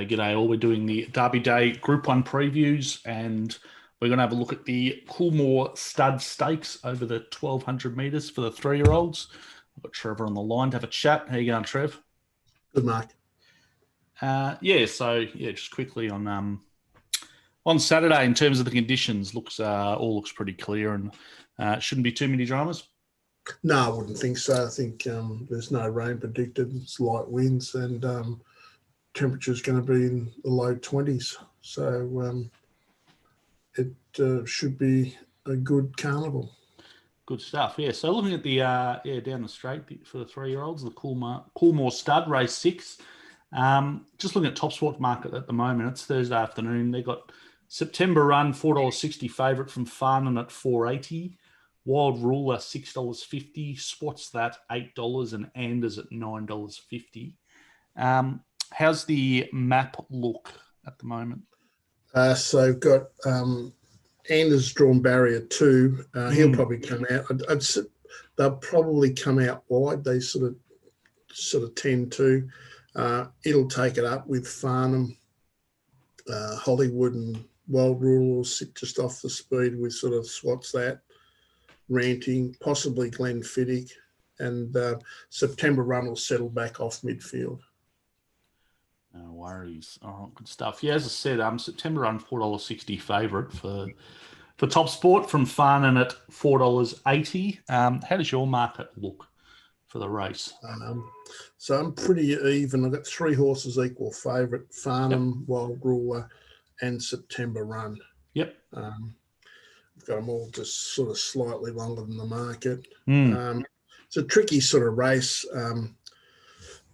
G'day all. We're doing the Derby Day Group 1 previews, and we're going to have a look at the Coolmore Stud Stakes over the 1,200 metres for the 3-year-olds. I've got Trevor on the line to have a chat. How you going, Trev? Good, Mark. Just quickly on Saturday, in terms of the conditions, all looks pretty clear, and shouldn't be too many dramas. No, I wouldn't think so. I think there's no rain predicted. It's light winds, and temperature's going to be in the low 20s. So it should be a good carnival. Good stuff, yeah. So looking at the down the straight for the 3-year-olds, the Coolmore Stud Race 6. Just looking at TopSport market at the moment, it's Thursday afternoon. They got September Run, $4.60 favourite from Farnham at $4.80. Wild Ruler, $6.50. Spots that, $8, and Anders at $9.50. How's the map look at the moment? So we've got Anders drawn barrier 2. He'll probably come out. They'll probably come out wide. They sort of tend to. It'll take it up with Farnham, Hollywood, and Wild Rule will sit just off the speed with sort of Swats that, Ranting, possibly Glenfiddich, and September Run will settle back off midfield. No worries. All right, good stuff. Yeah, as I said, September Run, $4.60 favourite for TopSport from Farnham at $4.80. How does your market look for the race? So I'm pretty even. I've got 3 horses equal favourite: Farnham, Wild Ruler, and September Run. Yep. I've got them all just sort of slightly longer than the market. It's a tricky sort of race.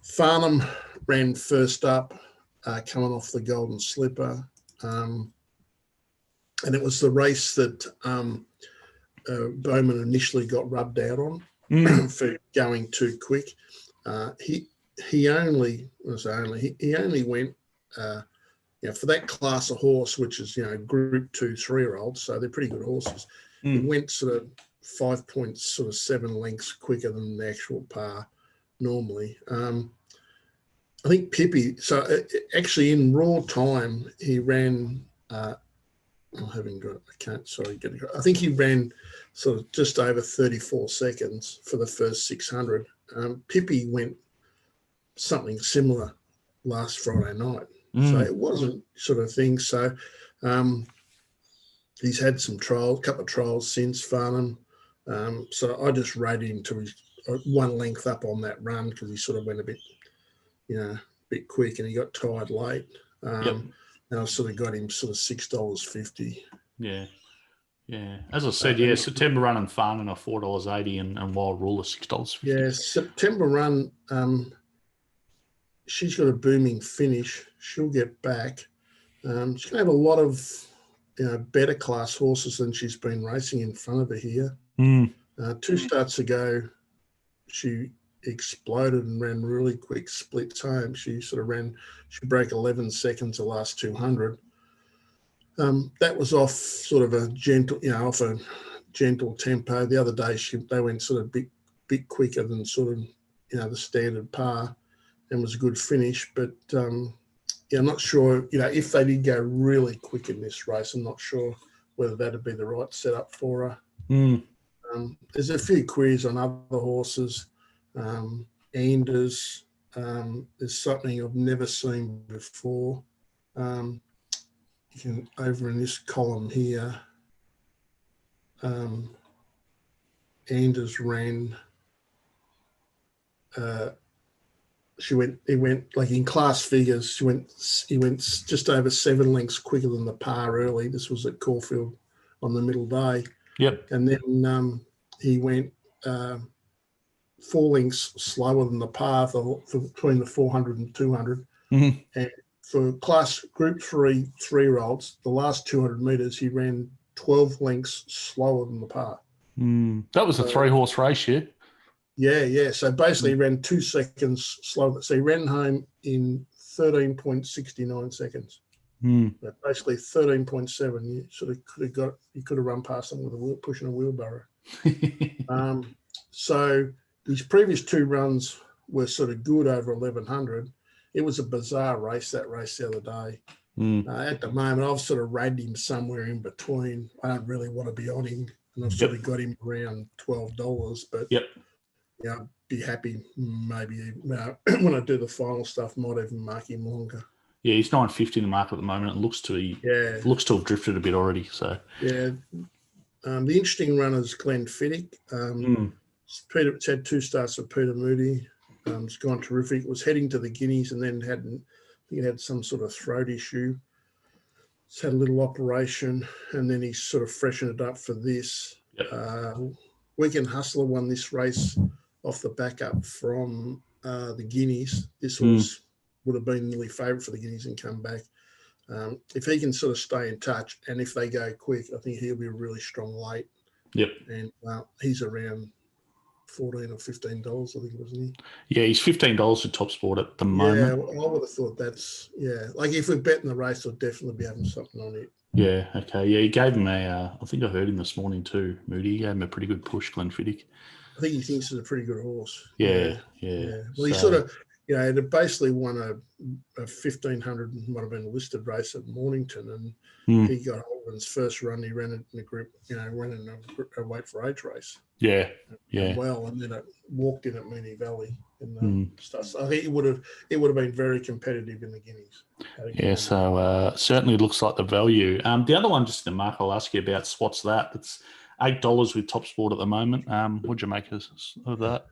Farnham ran first up, coming off the Golden Slipper. And it was the race that Bowman initially got rubbed out on for going too quick. He only went, for that class of horse, which is, Group 2 3-year-olds, so they're pretty good horses. He went sort of 5.7 lengths quicker than the actual par normally. I think Pippi, so actually in raw time, he ran, I think he ran sort of just over 34 seconds for the first 600. Pippi went something similar last Friday night. So it wasn't sort of thing. So he's had some trials, a couple of trials since Farnham. So I just rated him to his 1 length up on that run because he sort of went a bit quick and he got tired late. And I sort of got him sort of $6.50. Yeah. Yeah. As I said, September Run and Farnham are $4.80 and Wild Ruler $6.50. Yeah, September Run, she's got a booming finish. She'll get back. She's going to have a lot of better class horses than she's been racing in front of her here. 2 starts ago, she exploded and ran really quick splits home. She broke 11 seconds the last 200. That was off sort of a gentle, off a gentle tempo. The other day they went sort of bit quicker than sort of, the standard par, and was a good finish. But I'm not sure, if they did go really quick in this race, I'm not sure whether that'd be the right setup for her. There's a few queries on other horses. Anders is something I've never seen before. You can, over in this column here, Anders ran. He went like in class figures. He went just over 7 lengths quicker than the par early. This was at Caulfield on the middle day. Yep. And then he went 4 lengths slower than the par for between the 400 and 200. And for class Group 3 3-year-olds, the last 200 metres, he ran 12 lengths slower than the par. That was a 3-horse race, yeah? Yeah. So basically he ran 2 seconds slower. So he ran home in 13.69 seconds. But basically 13.7. You sort of could have run past them with pushing a wheelbarrow. So his previous 2 runs were sort of good over 1100. it was a bizarre race, that race the other day. Mm. At the moment, I've sort of rated him somewhere in between. I don't really want to be on him, and I've sort of got him around $12. But I'd be happy maybe when I do the final stuff, might even mark him longer. Yeah, he's 950 in the market at the moment. It looks to have drifted a bit already. So the interesting runner is Glenfiddich. It's had 2 starts with Peter Moody. It's gone terrific. It was heading to the Guineas and then had some sort of throat issue. It's had a little operation, and then he's sort of freshened it up for this. Weekend Hustler won this race off the backup from the Guineas. This would have been nearly favourite for the Guineas and come back. If he can sort of stay in touch, and if they go quick, I think he'll be a really strong late. And he's around $14 or $15, I think, wasn't he? Yeah, he's $15 at TopSport at the moment. Yeah, I would have thought that's like if we're betting the race, we'll definitely be having something on it. Yeah, okay. Yeah, he gave him I think I heard him this morning too, Moody. He gave him a pretty good push, Glenfiddich. I think he thinks it's a pretty good horse. Yeah. Well, he sort of, it basically won a 1,500, might have been a listed race at Mornington, and he got hold of his first run. He ran it in a group, running a weight for age race. Yeah. Well, and then it walked in at Moonee Valley. So I think it would have been very competitive in the Guineas. Yeah, so certainly looks like the value. The other one, just in the market, I'll ask you about. What's that? It's $8 with TopSport at the moment. What'd you make of that?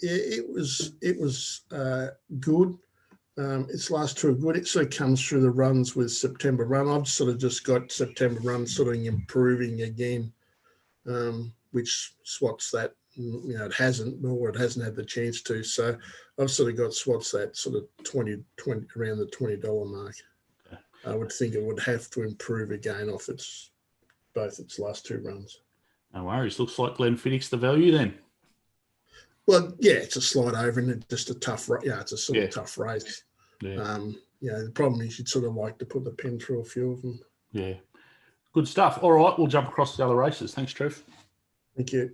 It was good. Its last 2 are good. It sort of comes through the runs with September Run. I've sort of just got September Run sort of improving again, which swats that. It hasn't had the chance to. So I've sort of got swats that sort of 20 around the $20 mark. Okay. I would think it would have to improve again off both its last 2 runs. No worries. Looks like Glenfiddich's the value then. Well, yeah, it's a slide over and it's just a tough. It's a sort of tough race. Yeah. The problem is you'd sort of like to put the pen through a few of them. Yeah. Good stuff. All right, we'll jump across to the other races. Thanks, Trev. Thank you.